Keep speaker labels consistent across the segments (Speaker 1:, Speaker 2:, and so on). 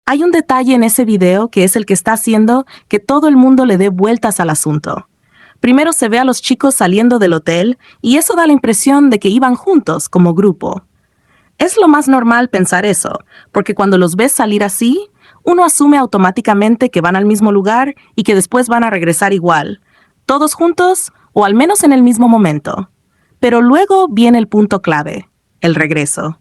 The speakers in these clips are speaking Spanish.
Speaker 1: Hay un detalle en ese video que es el que está haciendo que todo el mundo le dé vueltas al asunto. Primero se ve a los chicos saliendo del hotel y eso da la impresión de que iban juntos como grupo. Es lo más normal pensar eso, porque cuando los ves salir así, uno asume automáticamente que van al mismo lugar y que después van a regresar igual, todos juntos o al menos en el mismo momento. Pero luego viene el punto clave, el regreso.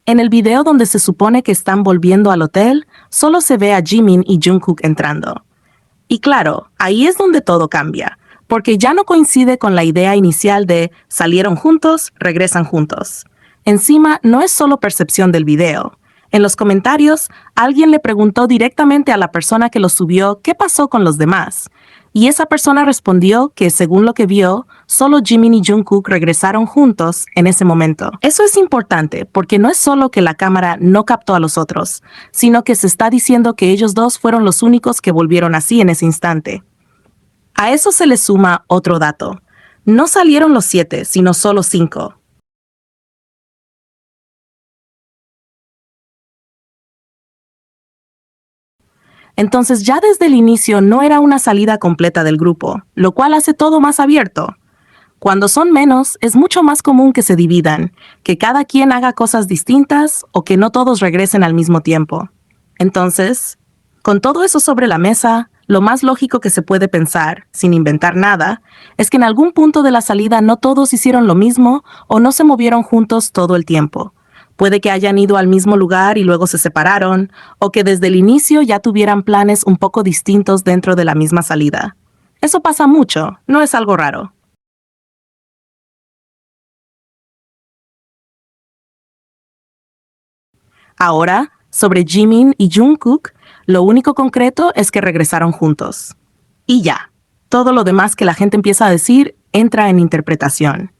Speaker 1: En el video donde se supone que están volviendo al hotel, solo se ve a Jimin y Jungkook entrando. Y claro, ahí es donde todo cambia, porque ya no coincide con la idea inicial de salieron juntos, regresan juntos. Encima, no es solo percepción del video. En los comentarios, alguien le preguntó directamente a la persona que lo subió qué pasó con los demás. Y esa persona respondió que, según lo que vio, solo Jimin y Jungkook regresaron juntos en ese momento. Eso es importante porque no es solo que la cámara no captó a los otros, sino que se está diciendo que ellos dos fueron los únicos que volvieron así en ese instante. A eso se le suma otro dato. No salieron los 7, sino solo 5. Entonces ya desde el inicio no era una salida completa del grupo, lo cual hace todo más abierto. Cuando son menos, es mucho más común que se dividan, que cada quien haga cosas distintas o que no todos regresen al mismo tiempo. Entonces, con todo eso sobre la mesa, lo más lógico que se puede pensar, sin inventar nada, es que en algún punto de la salida no todos hicieron lo mismo o no se movieron juntos todo el tiempo. Puede que hayan ido al mismo lugar y luego se separaron, o que desde el inicio ya tuvieran planes un poco distintos dentro de la misma salida. Eso pasa mucho, no es algo raro. Ahora, sobre Jimin y Jungkook, lo único concreto es que regresaron juntos. Y ya, todo lo demás que la gente empieza a decir entra en interpretación.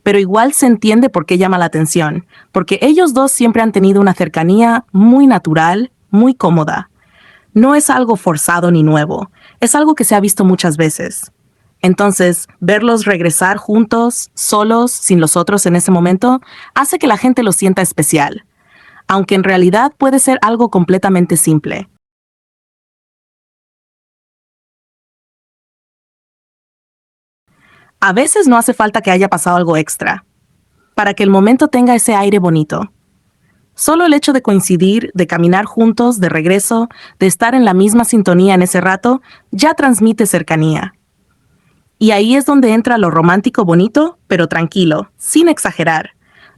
Speaker 1: Pero igual se entiende por qué llama la atención, porque ellos dos siempre han tenido una cercanía muy natural, muy cómoda. No es algo forzado ni nuevo, es algo que se ha visto muchas veces. Entonces, verlos regresar juntos, solos, sin los otros en ese momento, hace que la gente lo sienta especial, aunque en realidad puede ser algo completamente simple. A veces no hace falta que haya pasado algo extra, para que el momento tenga ese aire bonito. Solo el hecho de coincidir, de caminar juntos, de regreso, de estar en la misma sintonía en ese rato, ya transmite cercanía. Y ahí es donde entra lo romántico bonito, pero tranquilo, sin exagerar.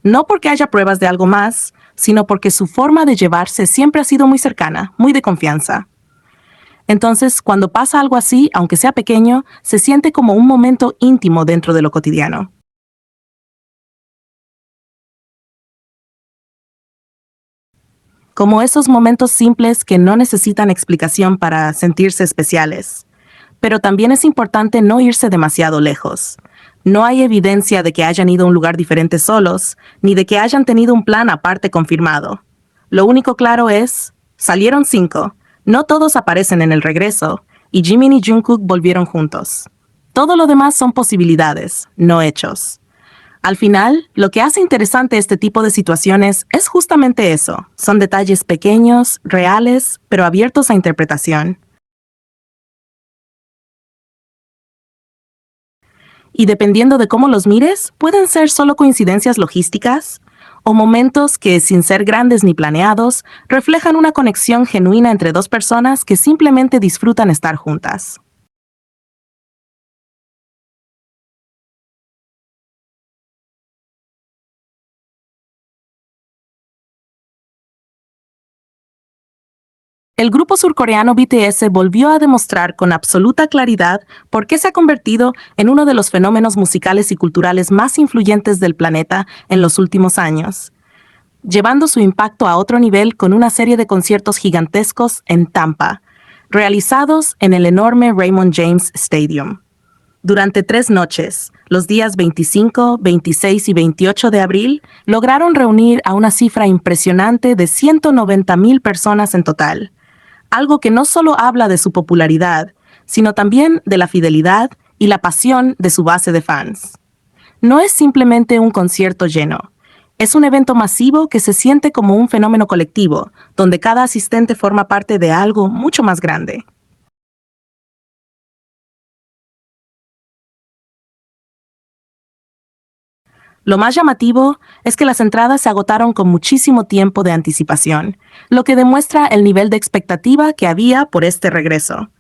Speaker 1: No porque haya pruebas de algo más, sino porque su forma de llevarse siempre ha sido muy cercana, muy de confianza. Entonces, cuando pasa algo así, aunque sea pequeño, se siente como un momento íntimo dentro de lo cotidiano. Como esos momentos simples que no necesitan explicación para sentirse especiales. Pero también es importante no irse demasiado lejos. No hay evidencia de que hayan ido a un lugar diferente solos, ni de que hayan tenido un plan aparte confirmado. Lo único claro es, salieron 5, no todos aparecen en el regreso, y Jimin y Jungkook volvieron juntos. Todo lo demás son posibilidades, no hechos. Al final, lo que hace interesante este tipo de situaciones es justamente eso. Son detalles pequeños, reales, pero abiertos a interpretación. Y dependiendo de cómo los mires, pueden ser solo coincidencias logísticas o momentos que, sin ser grandes ni planeados, reflejan una conexión genuina entre dos personas que simplemente disfrutan estar juntas. El grupo surcoreano BTS volvió a demostrar con absoluta claridad por qué se ha convertido en uno de los fenómenos musicales y culturales más influyentes del planeta en los últimos años, llevando su impacto a otro nivel con una serie de conciertos gigantescos en Tampa, realizados en el enorme Raymond James Stadium. Durante 3 noches, los días 25, 26 y 28 de abril, lograron reunir a una cifra impresionante de 190,000 personas en total, algo que no solo habla de su popularidad, sino también de la fidelidad y la pasión de su base de fans. No es simplemente un concierto lleno. Es un evento masivo que se siente como un fenómeno colectivo, donde cada asistente forma parte de algo mucho más grande. Lo más llamativo es que las entradas se agotaron con muchísimo tiempo de anticipación, lo que demuestra el nivel de expectativa que había por este regreso.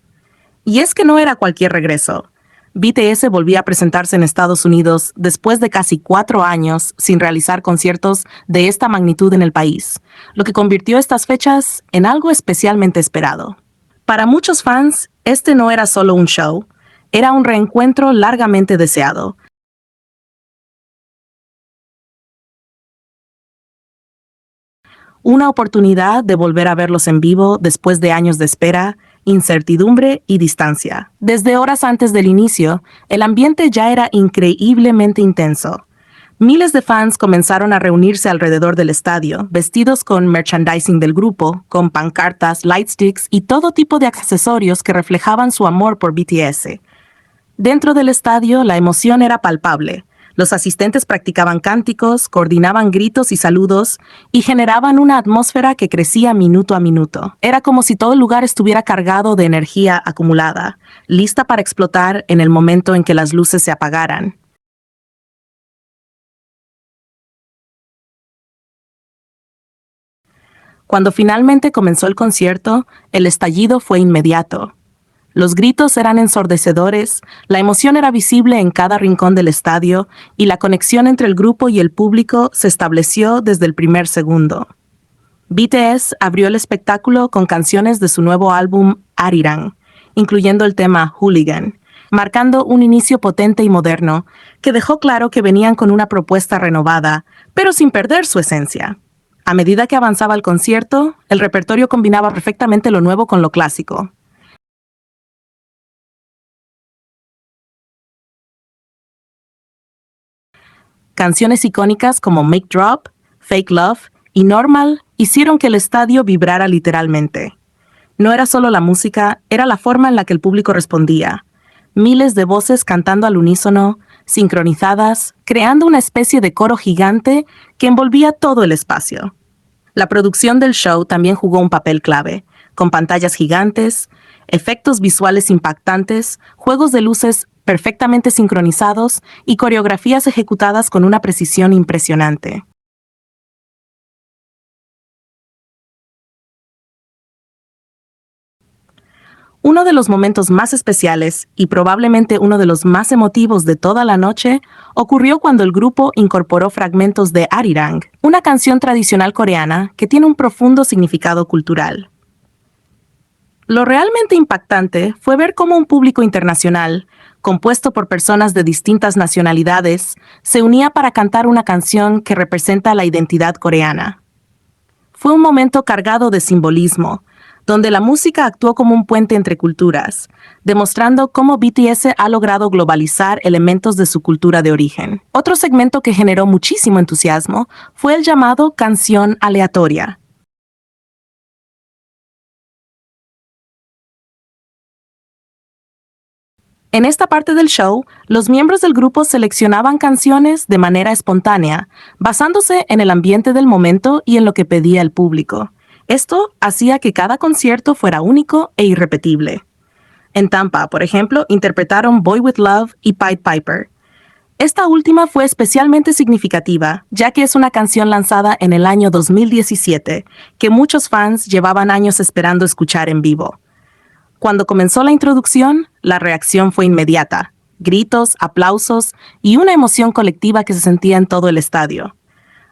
Speaker 1: Y es que no era cualquier regreso. BTS volvía a presentarse en Estados Unidos después de casi 4 años sin realizar conciertos de esta magnitud en el país, lo que convirtió estas fechas en algo especialmente esperado. Para muchos fans, este no era solo un show, era un reencuentro largamente deseado. Una oportunidad de volver a verlos en vivo después de años de espera, incertidumbre y distancia. Desde horas antes del inicio, el ambiente ya era increíblemente intenso. Miles de fans comenzaron a reunirse alrededor del estadio, vestidos con merchandising del grupo, con pancartas, lightsticks y todo tipo de accesorios que reflejaban su amor por BTS. Dentro del estadio, la emoción era palpable. Los asistentes practicaban cánticos, coordinaban gritos y saludos y generaban una atmósfera que crecía minuto a minuto. Era como si todo el lugar estuviera cargado de energía acumulada, lista para explotar en el momento en que las luces se apagaran. Cuando finalmente comenzó el concierto, el estallido fue inmediato. Los gritos eran ensordecedores, la emoción era visible en cada rincón del estadio y la conexión entre el grupo y el público se estableció desde el primer segundo. BTS abrió el espectáculo con canciones de su nuevo álbum Arirang, incluyendo el tema Hooligan, marcando un inicio potente y moderno que dejó claro que venían con una propuesta renovada, pero sin perder su esencia. A medida que avanzaba el concierto, el repertorio combinaba perfectamente lo nuevo con lo clásico. Canciones icónicas como Make Drop, Fake Love y Normal hicieron que el estadio vibrara literalmente. No era solo la música, era la forma en la que el público respondía. Miles de voces cantando al unísono, sincronizadas, creando una especie de coro gigante que envolvía todo el espacio. La producción del show también jugó un papel clave, con pantallas gigantes, efectos visuales impactantes, juegos de luces perfectamente sincronizados y coreografías ejecutadas con una precisión impresionante. Uno de los momentos más especiales y probablemente uno de los más emotivos de toda la noche ocurrió cuando el grupo incorporó fragmentos de Arirang, una canción tradicional coreana que tiene un profundo significado cultural. Lo realmente impactante fue ver cómo un público internacional, compuesto por personas de distintas nacionalidades, se unía para cantar una canción que representa la identidad coreana. Fue un momento cargado de simbolismo, donde la música actuó como un puente entre culturas, demostrando cómo BTS ha logrado globalizar elementos de su cultura de origen. Otro segmento que generó muchísimo entusiasmo fue el llamado canción aleatoria. En esta parte del show, los miembros del grupo seleccionaban canciones de manera espontánea, basándose en el ambiente del momento y en lo que pedía el público. Esto hacía que cada concierto fuera único e irrepetible. En Tampa, por ejemplo, interpretaron Boy With Love y Pied Piper. Esta última fue especialmente significativa, ya que es una canción lanzada en el año 2017, que muchos fans llevaban años esperando escuchar en vivo. Cuando comenzó la introducción, la reacción fue inmediata. Gritos, aplausos y una emoción colectiva que se sentía en todo el estadio.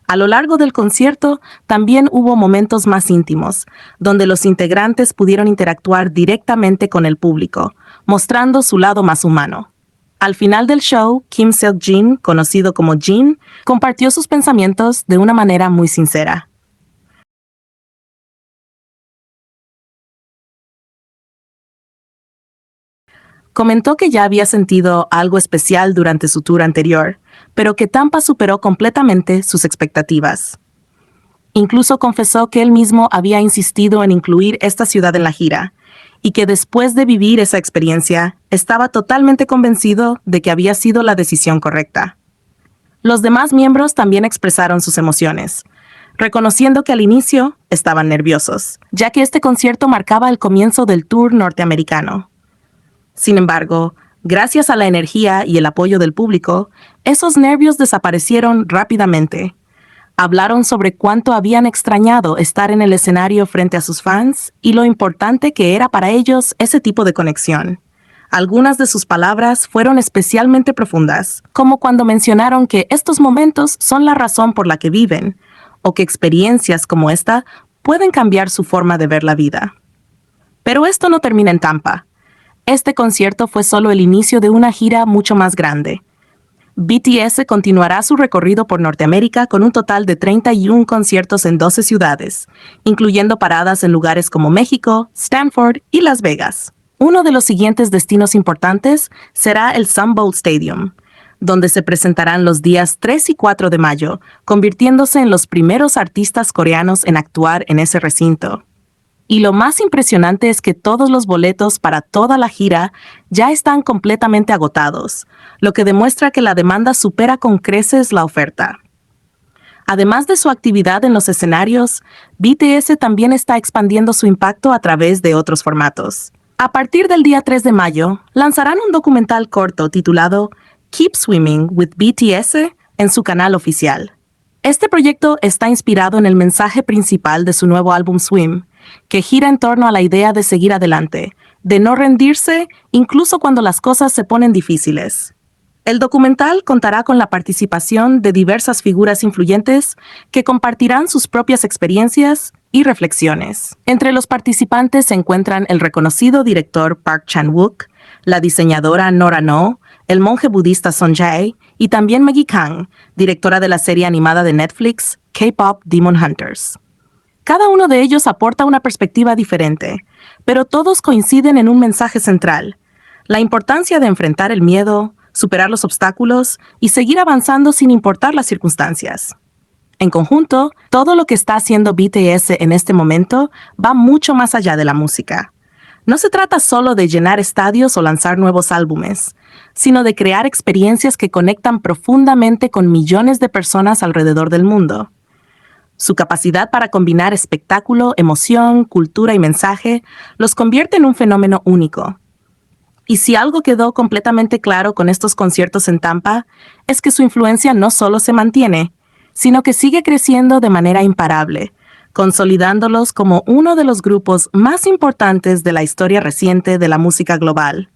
Speaker 1: A lo largo del concierto, también hubo momentos más íntimos, donde los integrantes pudieron interactuar directamente con el público, mostrando su lado más humano. Al final del show, Kim Seok-jin, conocido como Jin, compartió sus pensamientos de una manera muy sincera. Comentó que ya había sentido algo especial durante su tour anterior, pero que Tampa superó completamente sus expectativas. Incluso confesó que él mismo había insistido en incluir esta ciudad en la gira, y que después de vivir esa experiencia, estaba totalmente convencido de que había sido la decisión correcta. Los demás miembros también expresaron sus emociones, reconociendo que al inicio estaban nerviosos, ya que este concierto marcaba el comienzo del tour norteamericano. Sin embargo, gracias a la energía y el apoyo del público, esos nervios desaparecieron rápidamente. Hablaron sobre cuánto habían extrañado estar en el escenario frente a sus fans y lo importante que era para ellos ese tipo de conexión. Algunas de sus palabras fueron especialmente profundas, como cuando mencionaron que estos momentos son la razón por la que viven, o que experiencias como esta pueden cambiar su forma de ver la vida. Pero esto no termina en Tampa. Este concierto fue solo el inicio de una gira mucho más grande. BTS continuará su recorrido por Norteamérica con un total de 31 conciertos en 12 ciudades, incluyendo paradas en lugares como México, Stanford y Las Vegas. Uno de los siguientes destinos importantes será el Sun Bowl Stadium, donde se presentarán los días 3 y 4 de mayo, convirtiéndose en los primeros artistas coreanos en actuar en ese recinto. Y lo más impresionante es que todos los boletos para toda la gira ya están completamente agotados, lo que demuestra que la demanda supera con creces la oferta. Además de su actividad en los escenarios, BTS también está expandiendo su impacto a través de otros formatos. A partir del día 3 de mayo, lanzarán un documental corto titulado Keep Swimming with BTS en su canal oficial. Este proyecto está inspirado en el mensaje principal de su nuevo álbum Swim, que gira en torno a la idea de seguir adelante, de no rendirse incluso cuando las cosas se ponen difíciles. El documental contará con la participación de diversas figuras influyentes que compartirán sus propias experiencias y reflexiones. Entre los participantes se encuentran el reconocido director Park Chan-wook, la diseñadora Nora No, el monje budista Son Jae y también Maggie Kang, directora de la serie animada de Netflix K-Pop Demon Hunters. Cada uno de ellos aporta una perspectiva diferente, pero todos coinciden en un mensaje central: la importancia de enfrentar el miedo, superar los obstáculos y seguir avanzando sin importar las circunstancias. En conjunto, todo lo que está haciendo BTS en este momento va mucho más allá de la música. No se trata solo de llenar estadios o lanzar nuevos álbumes, sino de crear experiencias que conectan profundamente con millones de personas alrededor del mundo. Su capacidad para combinar espectáculo, emoción, cultura y mensaje los convierte en un fenómeno único. Y si algo quedó completamente claro con estos conciertos en Tampa, es que su influencia no solo se mantiene, sino que sigue creciendo de manera imparable, consolidándolos como uno de los grupos más importantes de la historia reciente de la música global.